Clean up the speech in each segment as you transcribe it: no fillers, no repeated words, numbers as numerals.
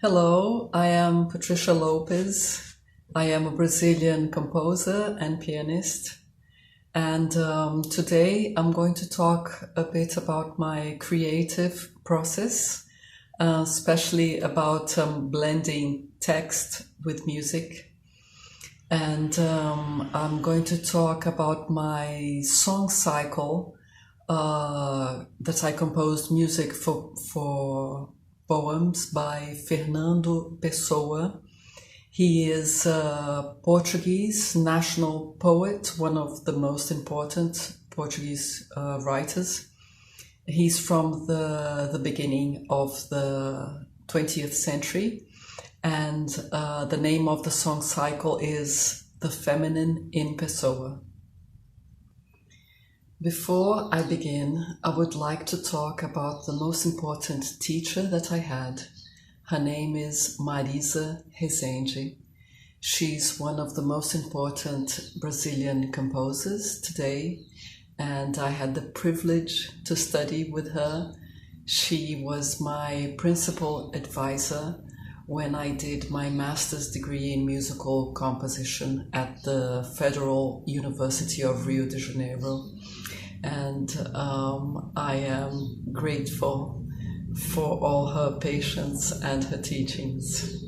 Hello, I am Patricia Lopes. I am a Brazilian composer and pianist. And today I'm going to talk a bit about my creative process, especially about blending text with music. And I'm going to talk about my song cycle that I composed music for poems by Fernando Pessoa. He is a Portuguese national poet, one of the most important Portuguese writers. He's from the beginning of the 20th century, and the name of the song cycle is The Feminine in Pessoa. Before I begin, I would like to talk about the most important teacher that I had. Her name is Marisa Rezende. She's one of the most important Brazilian composers today, and I had the privilege to study with her. She was my principal advisor when I did my master's degree in musical composition at the Federal University of Rio de Janeiro. And I am grateful for all her patience and her teachings.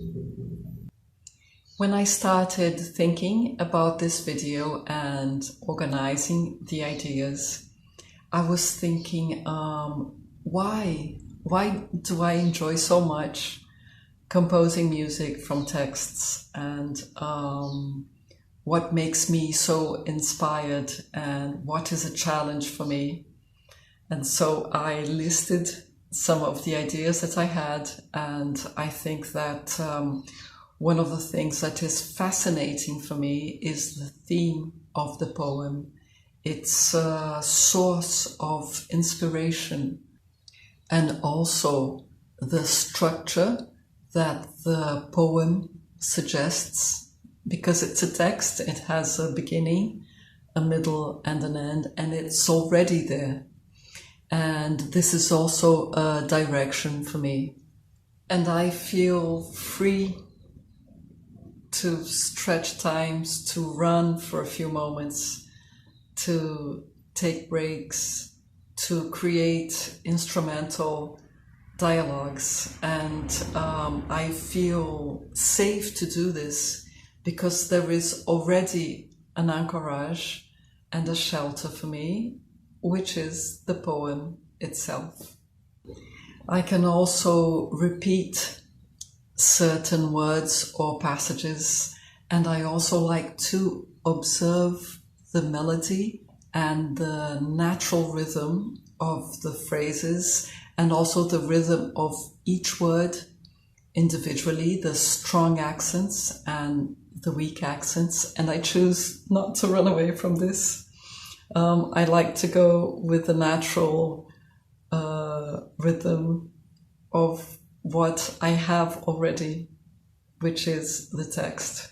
When I started thinking about this video and organizing the ideas, I was thinking, why do I enjoy so much composing music from texts, and what makes me so inspired, and what is a challenge for me? And so I listed some of the ideas that I had, and I think that one of the things that is fascinating for me is the theme of the poem. It's a source of inspiration, and also the structure that the poem suggests. Because it's a text, it has a beginning, a middle, and an end, and it's already there. And this is also a direction for me. And I feel free to stretch times, to run for a few moments, to take breaks, to create instrumental dialogues. And I feel safe to do this because there is already an anchorage and a shelter for me, which is the poem itself. I can also repeat certain words or passages, and I also like to observe the melody and the natural rhythm of the phrases, and also the rhythm of each word individually, the strong accents and the weak accents, and I choose not to run away from this. I like to go with the natural rhythm of what I have already, which is the text.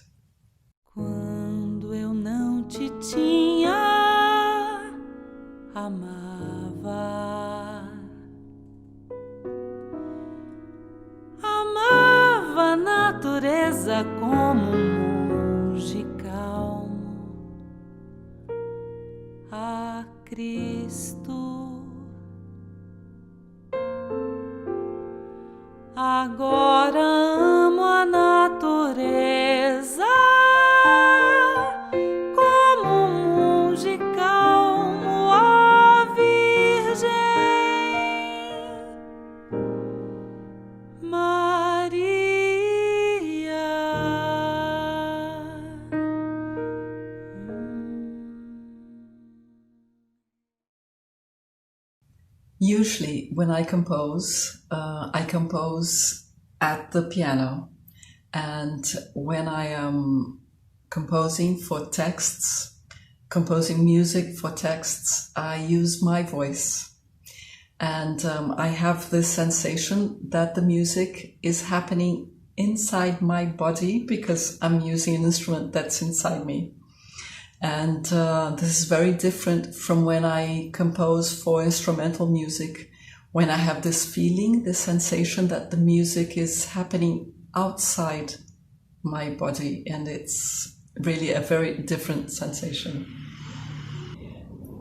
Quando eu não te tinha, amava. Amava a natureza como monge calmo, a Cristo. Agora amo a natureza como monge calmo, a Virgem Usually when I compose at the piano, and when I am composing music for texts, I use my voice. And I have this sensation that the music is happening inside my body because I'm using an instrument that's inside me. And this is very different from when I compose for instrumental music, when I have this feeling, this sensation that the music is happening outside my body, and it's really a very different sensation.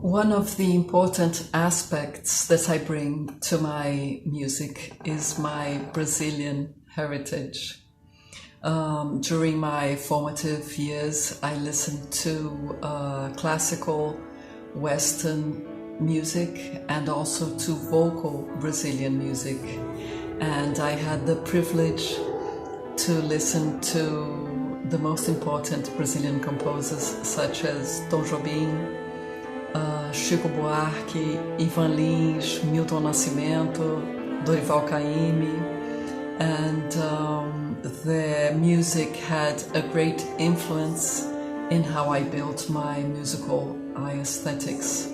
One of the important aspects that I bring to my music is my Brazilian heritage. During my formative years, I listened to classical Western music and also to vocal Brazilian music. And I had the privilege to listen to the most important Brazilian composers such as Tom Jobim, Chico Buarque, Ivan Lins, Milton Nascimento, Dorival Caymmi, and their music had a great influence in how I built my musical aesthetics.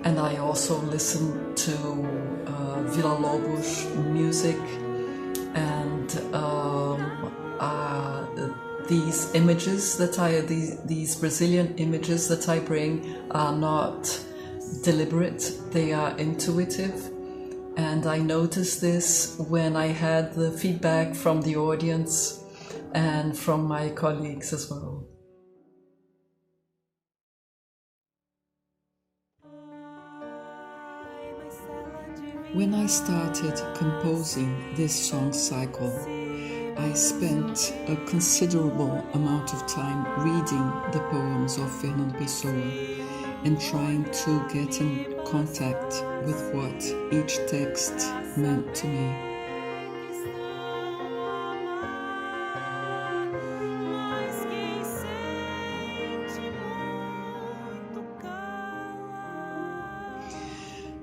And I also listened to Villa Lobos music, and these images that these Brazilian images that I bring are not deliberate, they are intuitive. And I noticed this when I had the feedback from the audience and from my colleagues as well. When I started composing this song cycle, I spent a considerable amount of time reading the poems of Fernando Pessoa and trying to get in contact with what each text meant to me.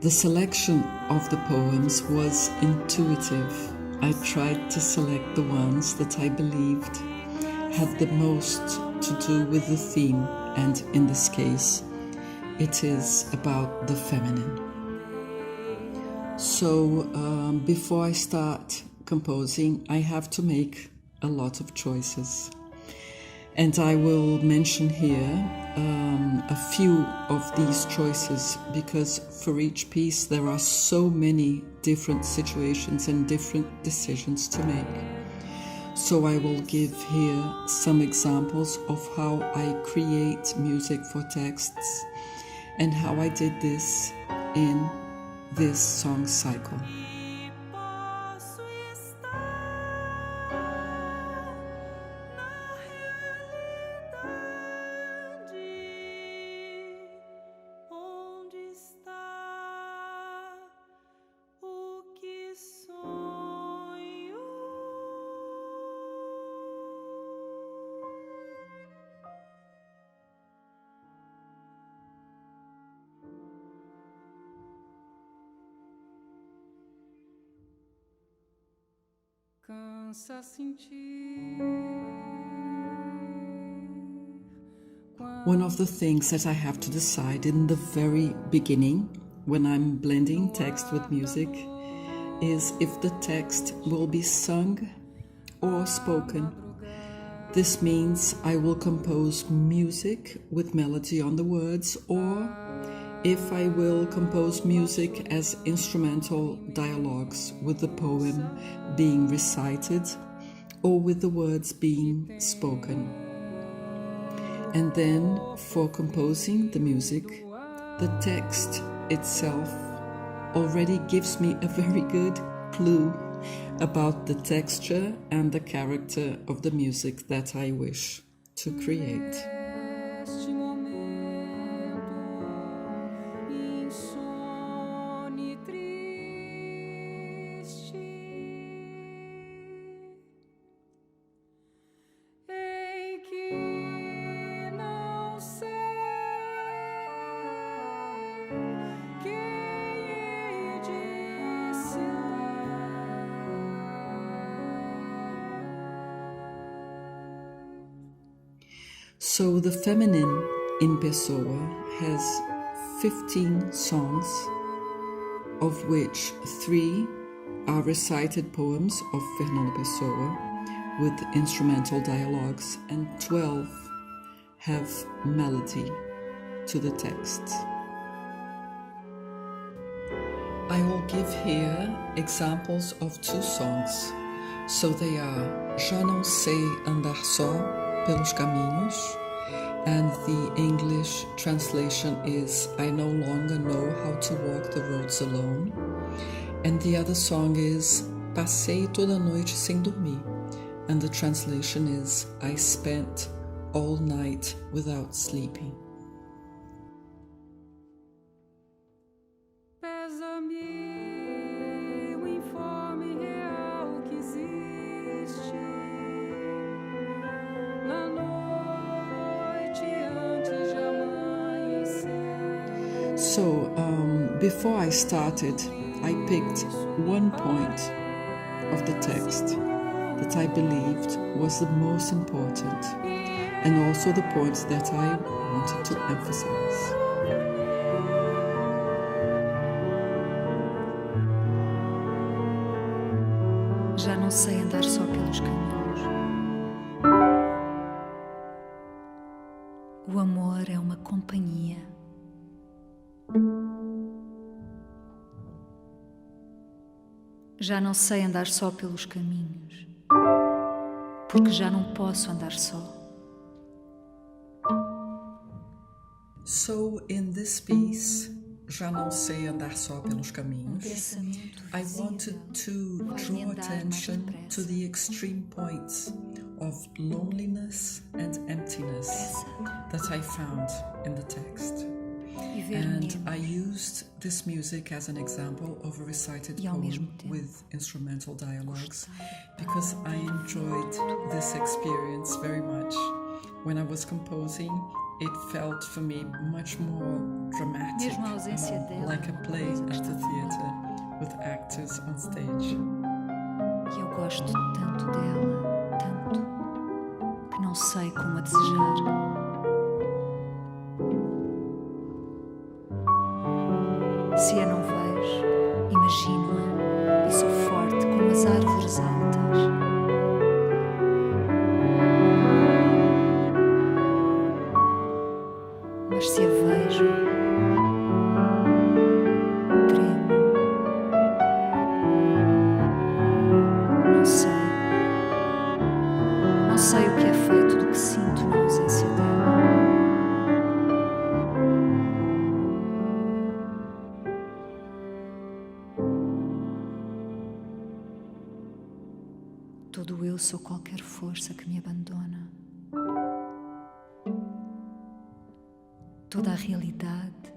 The selection of the poems was intuitive. I tried to select the ones that I believed had the most to do with the theme, and in this case, it is about the feminine. So before I start composing, I have to make a lot of choices. And I will mention here a few of these choices, because for each piece there are so many different situations and different decisions to make. So I will give here some examples of how I create music for texts and how I did this in this song cycle. One of the things that I have to decide in the very beginning, when I'm blending text with music, is if the text will be sung or spoken. This means I will compose music with melody on the words, or if I will compose music as instrumental dialogues with the poem being recited or with the words being spoken. And then for composing the music, the text itself already gives me a very good clue about the texture and the character of the music that I wish to create. So the feminine in Pessoa has 15 songs, of which 3 are recited poems of Fernando Pessoa with instrumental dialogues, and 12 have melody to the text. I will give here examples of two songs. So they are Já Não Sei Andar Só pelos Caminhos, and the English translation is I no longer know how to walk the roads alone. And the other song is Passei toda a noite sem dormir, and the translation is I spent all night without sleeping. So, before I started, I picked one point of the text that I believed was the most important, and also the point that I wanted to emphasize. Já não sei andar só pelos caminhos. O amor é uma companhia. Já não sei andar só pelos caminhos, porque já não posso andar só. So, in this piece, Já Não Sei Andar Só pelos Caminhos, I wanted to draw attention to the extreme points of loneliness and emptiness that I found in the text. And I used this music as an example of a recited poem with instrumental dialogues because I enjoyed this experience very much. When I was composing, it felt for me much more dramatic, like a play at the theatre with actors on stage. E eu gosto tanto dela, tanto, que não sei como a desejar. Se a não vejo, imagino-a e sou forte como as árvores altas. Mas se a vejo, tremo. Não sei. Não sei o que é feito do que sinto na ausência dela. Todo eu sou qualquer força que me abandona. Toda a realidade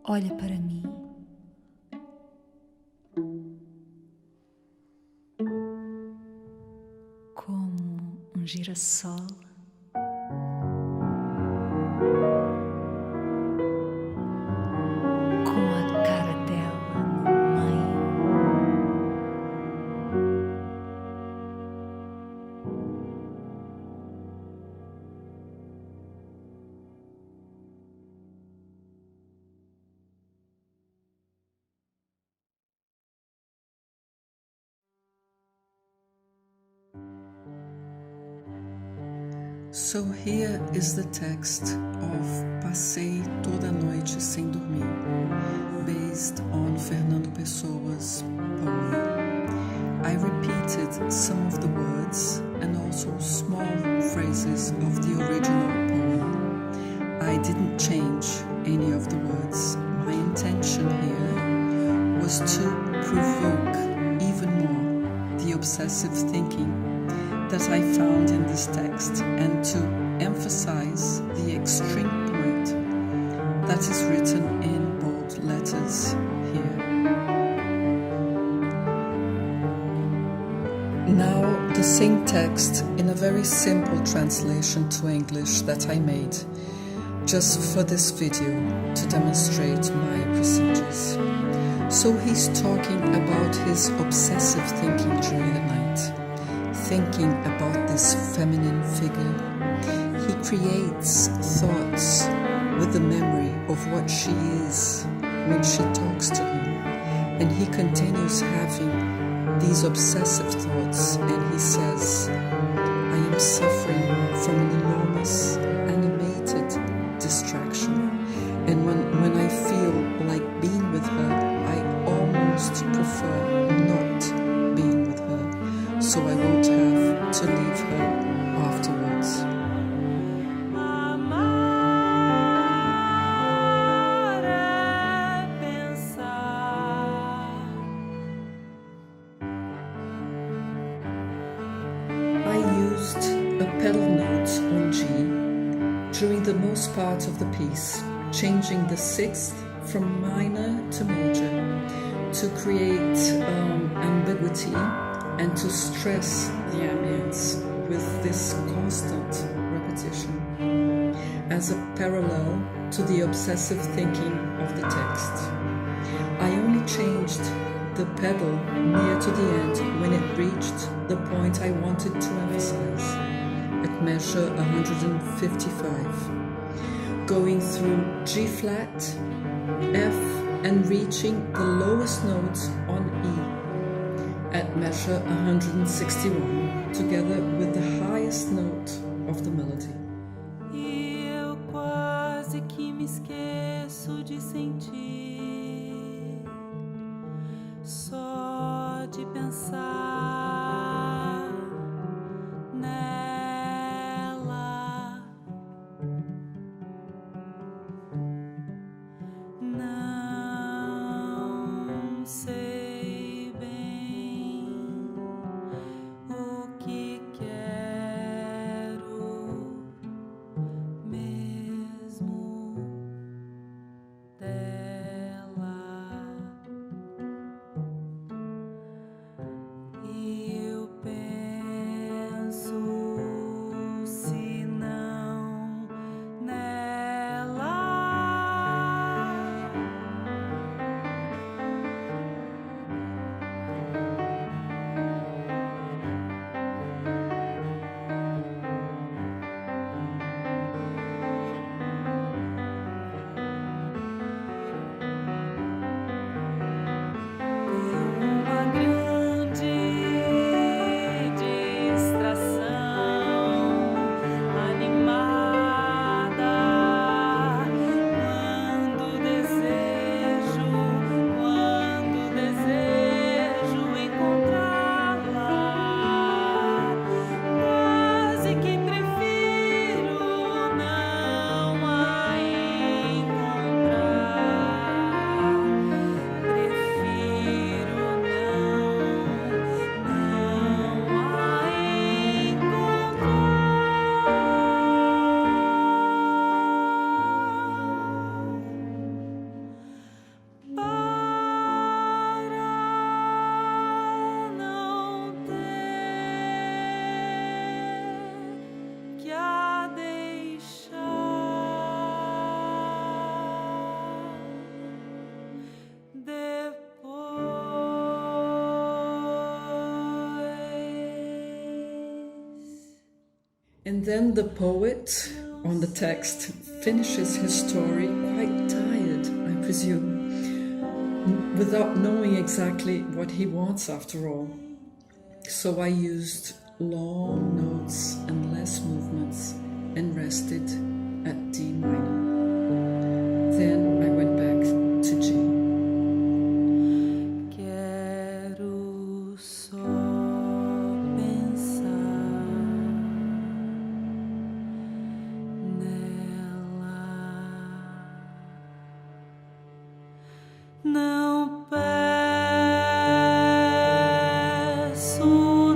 olha para mim. Como um girassol. Com a cara dela no meio. So here is the text of Passei Toda a Noite Sem Dormir, based on Fernando Pessoa's poem. I repeated some of the words and also small phrases of the original poem. I didn't change any of the words. My intention here was to provoke even more the obsessive thinking that I found in this text and to emphasize the extreme point that is written in bold letters here. Now the same text in a very simple translation to English that I made just for this video to demonstrate my procedures. So he's talking about his obsessive thinking during the night, thinking about this feminine figure. He creates thoughts with the memory of what she is when she talks to him, and he continues having these obsessive thoughts, and he says, I am suffering from an enormous animated distraction, and when I feel like being with her, I almost prefer not being with her, so I won't have to leave her afterwards. Amar é pensar. I used a pedal note on G during the most part of the piece, changing the sixth from minor to major to create ambiguity and to stress the ambience with this constant repetition as a parallel to the obsessive thinking of the text. I only changed the pedal near to the end when it reached the point I wanted to emphasize, at measure 155, going through G flat, F, and reaching the lowest note on E, at measure 161, together with the highest note of the melody. E eu quase que me esqueço de sentir, só de pensar nela. Não sei bem o que quero mesmo dela. E eu penso, se não nela. Uma grande distração animada quando desejo encontrá-la. Quase que prefiro não a encontrar. Prefiro não a encontrar. Para não ter que a deixar depois. And then the poet on the text finishes his story quite tired, I presume, without knowing exactly what he wants after all. So I used long notes and less movements and rested at D minor. Then I went back to G. Quero só pensar nela. Não peço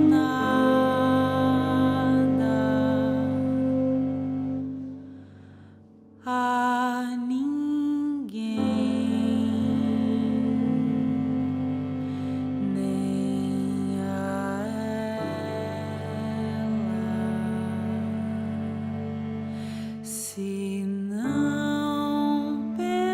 nada a ninguém, nem a ela, se não pensar.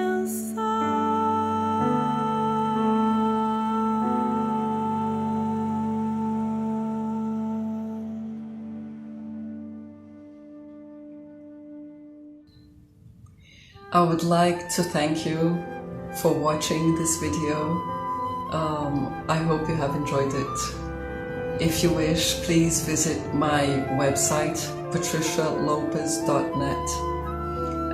I would like to thank you for watching this video. I hope you have enjoyed it. If you wish, please visit my website, patricialopes.net,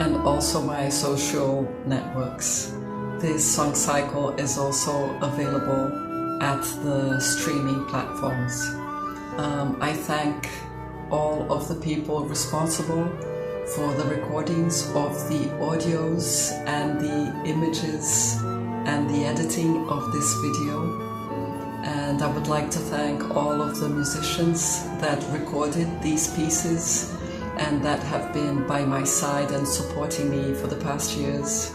and also my social networks. This song cycle is also available at the streaming platforms. I thank all of the people responsible for the recordings of the audios and the images and the editing of this video. And I would like to thank all of the musicians that recorded these pieces and that have been by my side and supporting me for the past years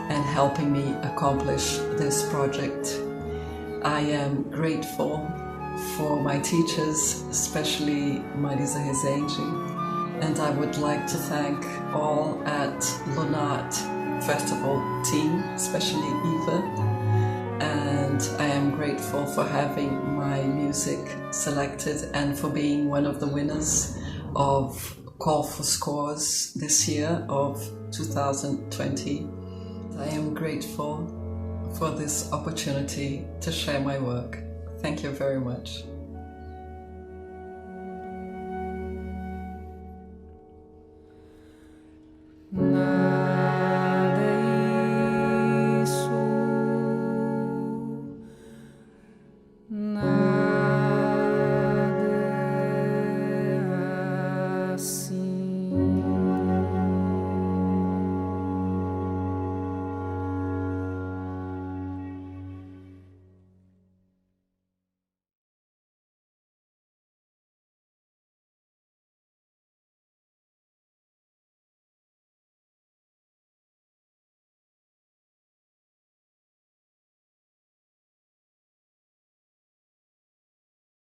and helping me accomplish this project. I am grateful for my teachers, especially Marisa Rezende, and I would like to thank all at LunART Festival team, especially Eva, and I am grateful for having my music selected and for being one of the winners of Call for Scores this year of 2020. I am grateful for this opportunity to share my work. Thank you very much.